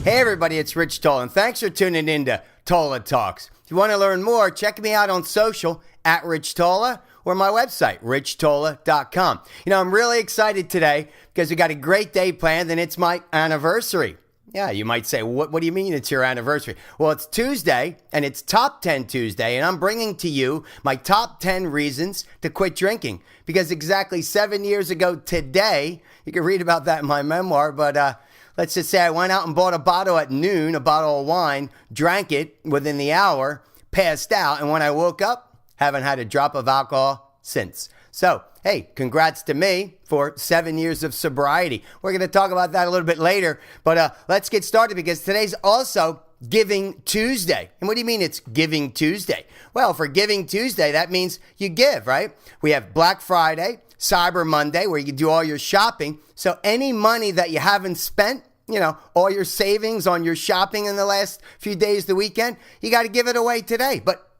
Hey everybody, it's Rich Tola, and thanks for tuning in to Tola Talks. If you want to learn more, check me out on social at Rich Tola or my website, richtola.com. You know, I'm really excited today because we got a great day planned and it's my anniversary. Yeah, you might say, what do you mean it's your anniversary? Well, it's Tuesday and it's Top 10 Tuesday, and I'm bringing to you my top 10 reasons to quit drinking. Because exactly 7 years ago today, you can read about that in my memoir, but let's just say I went out and bought a bottle at noon, a bottle of wine, drank it within the hour, passed out, and when I woke up, haven't had a drop of alcohol since. So, hey, congrats to me for 7 years of sobriety. We're going to talk about that a little bit later, but let's get started because today's also Giving Tuesday. And what do you mean it's Giving Tuesday? Well, for Giving Tuesday, that means you give, right? We have Black Friday, Cyber Monday, where you can do all your shopping. So any money that you haven't spent, you know, all your savings on your shopping in the last few days, the weekend, you got to give it away today. But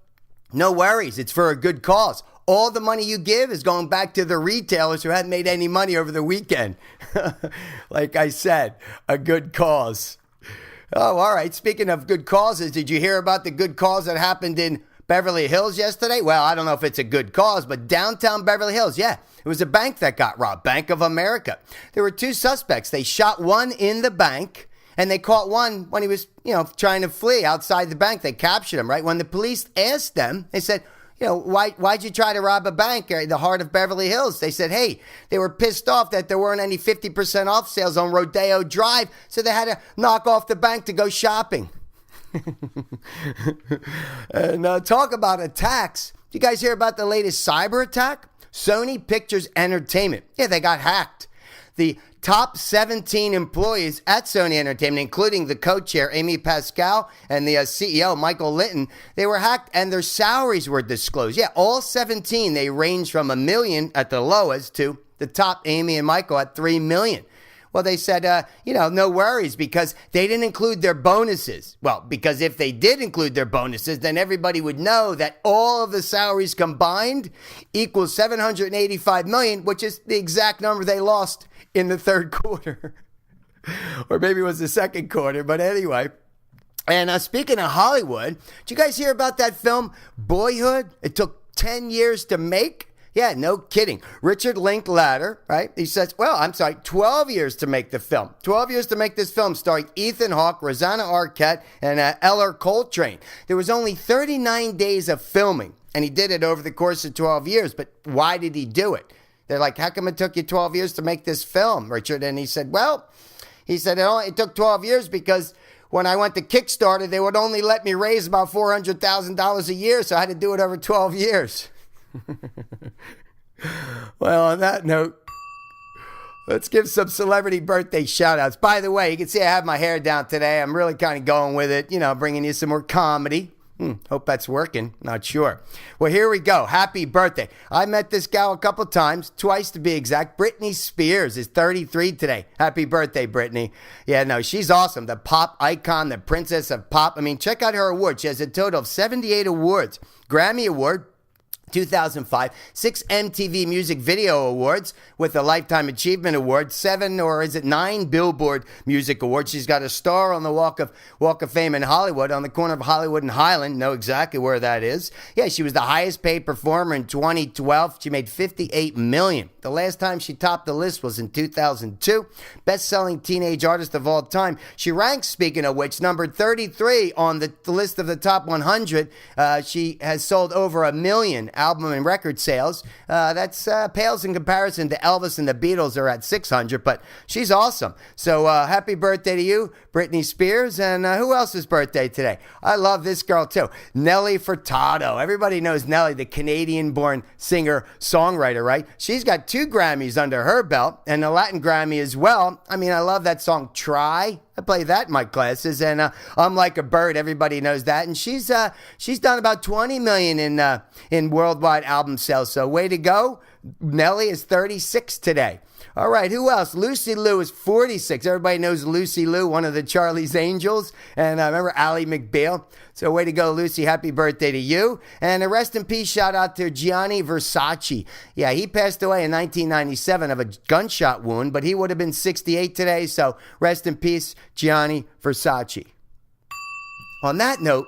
no worries, it's for a good cause. All the money you give is going back to the retailers who hadn't made any money over the weekend. Like I said, a good cause. Oh, all right. Speaking of good causes, did you hear about the good cause that happened in Beverly Hills yesterday? Well, I don't know if it's a good cause, but downtown Beverly Hills, yeah, it was a bank that got robbed, Bank of America. There were two suspects. They shot one in the bank, and they caught one when he was, trying to flee outside the bank. They captured him, right? When the police asked them, they said, why'd you try to rob a bank in the heart of Beverly Hills? They said, hey, they were pissed off that there weren't any 50% off sales on Rodeo Drive, so they had to knock off the bank to go shopping. And talk about attacks. Did you guys hear about the latest cyber attack? Sony Pictures Entertainment. Yeah, they got hacked. The top 17 employees at Sony Entertainment, including the co-chair, Amy Pascal, and the CEO, Michael Linton, they were hacked and their salaries were disclosed. Yeah, all 17, they range from $1 million at the lowest to the top, Amy and Michael, at $3 million. Well, they said, no worries because they didn't include their bonuses. Well, because if they did include their bonuses, then everybody would know that all of the salaries combined equals $785 million, which is the exact number they lost in the third quarter. Or maybe it was the second quarter, but anyway. And speaking of Hollywood, did you guys hear about that film, Boyhood? It took 10 years to make. Yeah, no kidding. Richard Linklater, right? He says, 12 years to make the film. 12 years to make this film starring Ethan Hawke, Rosanna Arquette, and Eller Coltrane. There was only 39 days of filming, and he did it over the course of 12 years. But why did he do it? They're like, how come it took you 12 years to make this film, Richard? And he said, it took 12 years because when I went to Kickstarter, they would only let me raise about $400,000 a year, so I had to do it over 12 years. Well, on that note, let's give some celebrity birthday shout outs. By the way, you can see I have my hair down today. I'm really kind of going with it, bringing you some more comedy. Hope that's working. Not sure. Well, here we go. Happy birthday. I met this gal a couple times, twice to be exact. Britney Spears is 33 today. Happy birthday, Britney. Yeah, no, she's awesome. The pop icon, the princess of pop. I mean, check out her awards. She has a total of 78 awards. Grammy Award, 2005, 6 MTV Music Video Awards with a Lifetime Achievement Award, 9 Billboard Music Awards. She's got a star on the Walk of Fame in Hollywood, on the corner of Hollywood and Highland. Know exactly where that is. Yeah, she was the highest paid performer in 2012. She made $58 million. The last time she topped the list was in 2002. Best-selling teenage artist of all time. She ranks, speaking of which, number 33 on the list of the top 100. She has sold over 1 million album and record sales. That's pales in comparison to Elvis and the Beatles are at 600, but she's awesome. So happy birthday to you, Britney Spears. And who else's birthday today? I love this girl too, Nelly Furtado. Everybody knows Nelly, the Canadian-born singer-songwriter, right? She's got 2 Grammys under her belt and a Latin Grammy as well. I mean, I love that song, Try. I play that in my classes, and I'm Like a Bird. Everybody knows that, and she's done about 20 million in worldwide album sales. So way to go, Nelly is 36 today. All right, who else? Lucy Liu is 46. Everybody knows Lucy Liu, one of the Charlie's Angels. And I remember Ally McBeal. So way to go, Lucy. Happy birthday to you. And a rest in peace shout out to Gianni Versace. Yeah, he passed away in 1997 of a gunshot wound, but he would have been 68 today. So rest in peace, Gianni Versace. On that note,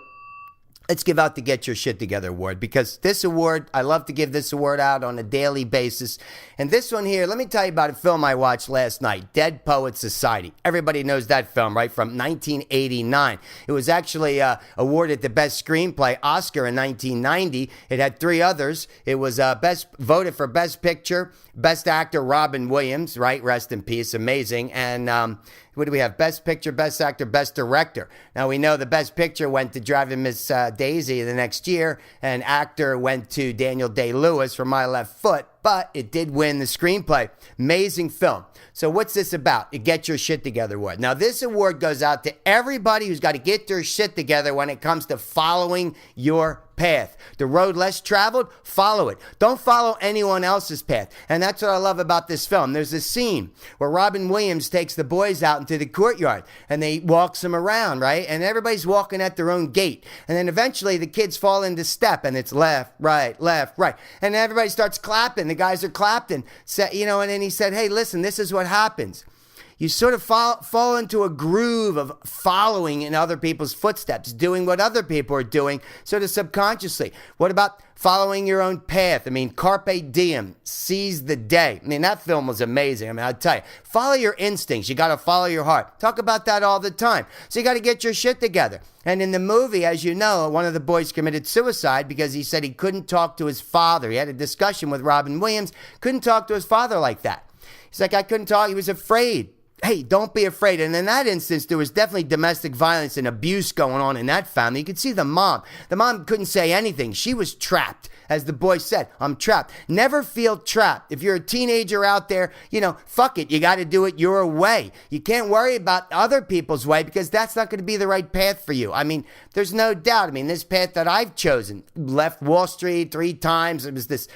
let's give out the Get Your Shit Together award, because this award, I love to give this award out on a daily basis. And this one here, let me tell you about a film I watched last night, Dead Poets Society. Everybody knows that film, right? From 1989. It was actually awarded the Best Screenplay Oscar in 1990. It had 3 others. It was voted for Best Picture, Best Actor Robin Williams, right? Rest in peace, amazing. And what do we have? Best Picture, Best Actor, Best Director. Now, we know the Best Picture went to Driving Miss Daisy the next year, and Actor went to Daniel Day-Lewis for My Left Foot, but it did win the screenplay. Amazing film. So what's this about? The Get Your Shit Together award. Now, this award goes out to everybody who's got to get their shit together when it comes to following your path. The road less traveled, follow it. Don't follow anyone else's path. And that's what I love about this film. There's a scene where Robin Williams takes the boys out into the courtyard and they walks them around, right? And everybody's walking at their own gait. And then eventually the kids fall into step and it's left, right. And everybody starts clapping. The guys are clapping, and then he said, hey, listen, this is what happens. You sort of fall into a groove of following in other people's footsteps, doing what other people are doing, sort of subconsciously. What about following your own path? I mean, carpe diem, seize the day. I mean, that film was amazing. I mean, I'll tell you, follow your instincts. You got to follow your heart. Talk about that all the time. So you got to get your shit together. And in the movie, as you know, one of the boys committed suicide because he said he couldn't talk to his father. He had a discussion with Robin Williams, couldn't talk to his father like that. He's like, I couldn't talk. He was afraid. Hey, don't be afraid. And in that instance, there was definitely domestic violence and abuse going on in that family. You could see the mom. The mom couldn't say anything. She was trapped. As the boy said, I'm trapped. Never feel trapped. If you're a teenager out there, fuck it. You got to do it your way. You can't worry about other people's way because that's not going to be the right path for you. I mean, there's no doubt. I mean, this path that I've chosen, left Wall Street 3 times. It was this,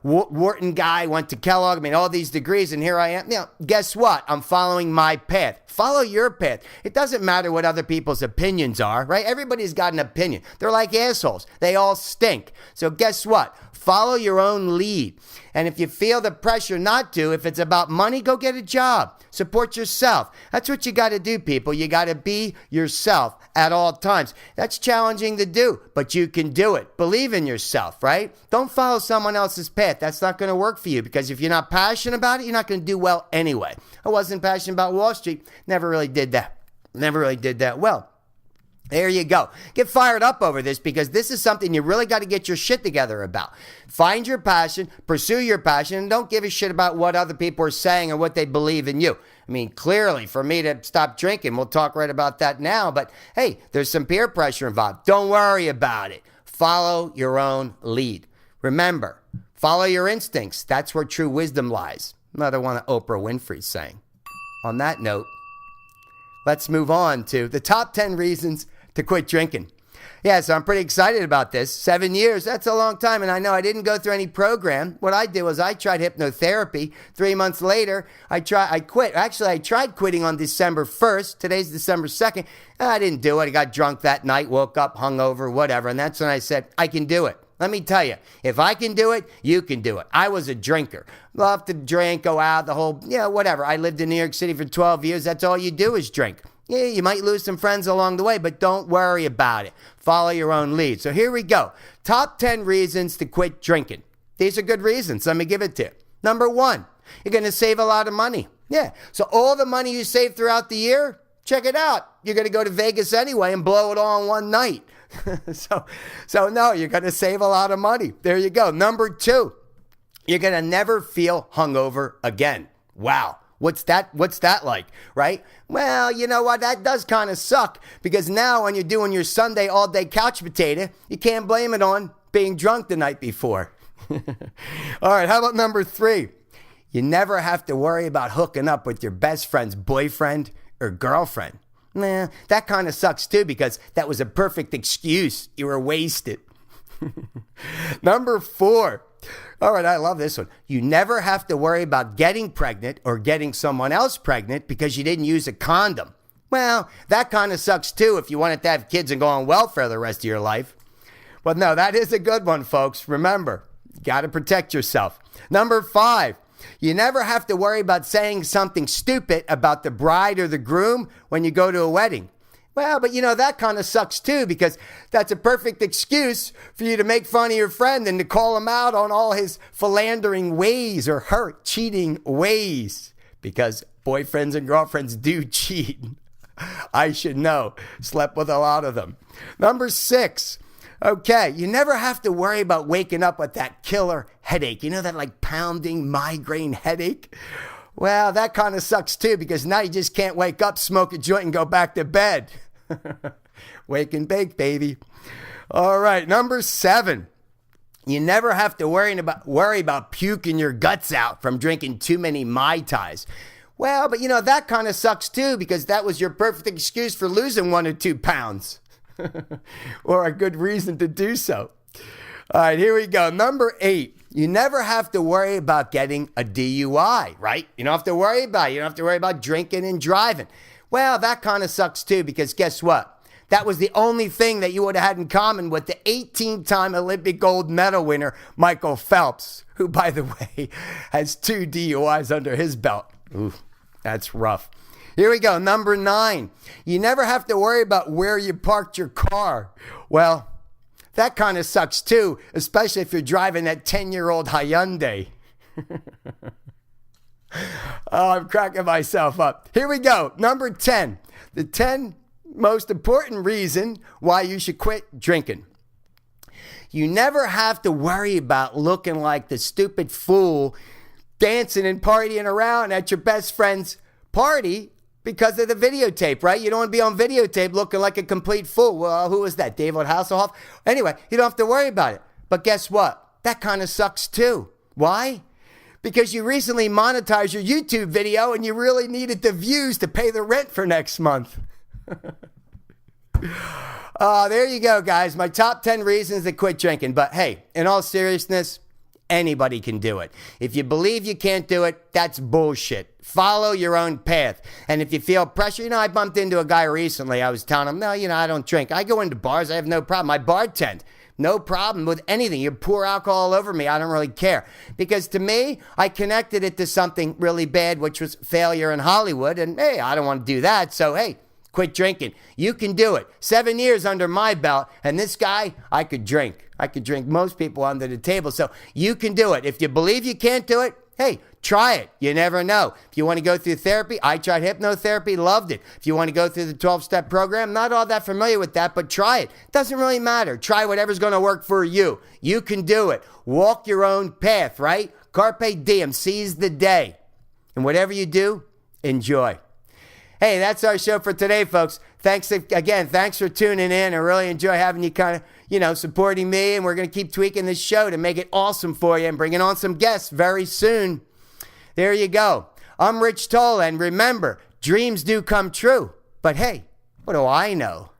Wharton guy, went to Kellogg. I mean, all these degrees, and here I am. Guess what? I'm following my path. Follow your path. It doesn't matter what other people's opinions are, right? Everybody's got an opinion. They're like assholes. They all stink. So guess what? Follow your own lead. And if you feel the pressure not to, if it's about money, go get a job. Support yourself. That's what you got to do, people. You got to be yourself at all times. That's challenging to do, but you can do it. Believe in yourself, right? Don't follow someone else's path. That's not going to work for you because if you're not passionate about it, you're not going to do well anyway. I wasn't passionate about Wall Street. Never really did that well. There you go. Get fired up over this because this is something you really got to get your shit together about. Find your passion, pursue your passion, and don't give a shit about what other people are saying or what they believe in you. I mean, clearly, for me to stop drinking, we'll talk right about that now, but hey, there's some peer pressure involved. Don't worry about it. Follow your own lead. Remember, follow your instincts. That's where true wisdom lies. Another one of Oprah Winfrey's saying. On that note, let's move on to the top 10 reasons to quit drinking. Yeah, so I'm pretty excited about this. 7 years, that's a long time. And I know I didn't go through any program. What I did was I tried hypnotherapy. 3 months later, I quit. Actually, I tried quitting on December 1st. Today's December 2nd. I didn't do it. I got drunk that night, woke up, hungover, whatever. And that's when I said, I can do it. Let me tell you, if I can do it, you can do it. I was a drinker. Loved to drink, go out, the whole, whatever. I lived in New York City for 12 years. That's all you do is drink. Yeah, you might lose some friends along the way, but don't worry about it. Follow your own lead. So here we go. Top 10 reasons to quit drinking. These are good reasons. Let me give it to you. Number 1, you're going to save a lot of money. Yeah. So all the money you save throughout the year, check it out. You're going to go to Vegas anyway and blow it all in one night. So no, you're going to save a lot of money. There you go. Number 2, you're going to never feel hungover again. Wow. What's that like, right? Well, you know what? That does kind of suck because now when you're doing your Sunday all-day couch potato, you can't blame it on being drunk the night before. All right, how about number 3? You never have to worry about hooking up with your best friend's boyfriend or girlfriend. Nah, that kind of sucks too because that was a perfect excuse. You were wasted. Number 4. All right, I love this one. You never have to worry about getting pregnant or getting someone else pregnant because you didn't use a condom. Well, that kind of sucks too if you wanted to have kids and go on welfare the rest of your life. But no, that is a good one, folks. Remember, you got to protect yourself. Number 5, you never have to worry about saying something stupid about the bride or the groom when you go to a wedding. Well, but that kind of sucks too because that's a perfect excuse for you to make fun of your friend and to call him out on all his philandering ways or her cheating ways, because boyfriends and girlfriends do cheat. I should know. Slept with a lot of them. Number 6. Okay, you never have to worry about waking up with that killer headache. That like pounding migraine headache? Well, that kind of sucks too because now you just can't wake up, smoke a joint, and go back to bed. Wake and bake, baby. All right, number 7. You never have to worry about puking your guts out from drinking too many Mai Tais. Well, but that kind of sucks too because that was your perfect excuse for losing 1 or 2 pounds. Or a good reason to do so. All right, here we go. Number 8. You never have to worry about getting a DUI, right? You don't have to worry about it. You don't have to worry about drinking and driving. Well, that kind of sucks too because guess what? That was the only thing that you would have had in common with the 18-time Olympic gold medal winner, Michael Phelps, who, by the way, has 2 DUIs under his belt. Ooh, that's rough. Here we go. Number 9. You never have to worry about where you parked your car. Well, that kind of sucks too, especially if you're driving that 10-year-old Hyundai. Oh, I'm cracking myself up. Here we go. Number 10. The 10 most important reason why you should quit drinking. You never have to worry about looking like the stupid fool dancing and partying around at your best friend's party because of the videotape, right? You don't want to be on videotape looking like a complete fool. Well, who was that? David Hasselhoff? Anyway, you don't have to worry about it. But guess what? That kind of sucks too. Why? Because you recently monetized your YouTube video and you really needed the views to pay the rent for next month. There you go, guys. My top 10 reasons to quit drinking. But hey, in all seriousness, anybody can do it. If you believe you can't do it, that's bullshit. Follow your own path. And if you feel pressure, I bumped into a guy recently. I was telling him, no, I don't drink. I go into bars. I have no problem. I bartend. No problem with anything. You pour alcohol all over me. I don't really care. Because to me, I connected it to something really bad, which was failure in Hollywood. And hey, I don't want to do that. So hey, quit drinking. You can do it. 7 years under my belt. And this guy, I could drink. I could drink most people under the table. So you can do it. If you believe you can't do it, hey, try it. You never know. If you want to go through therapy, I tried hypnotherapy, loved it. If you want to go through the 12-step program, not all that familiar with that, but try it. Doesn't really matter. Try whatever's going to work for you. You can do it. Walk your own path, right? Carpe diem, seize the day. And whatever you do, enjoy. Hey, that's our show for today, folks. Thanks again. Thanks for tuning in. I really enjoy having you kind of, supporting me. And we're going to keep tweaking this show to make it awesome for you and bringing on some guests very soon. There you go. I'm Rich Tola. And remember, dreams do come true. But hey, what do I know?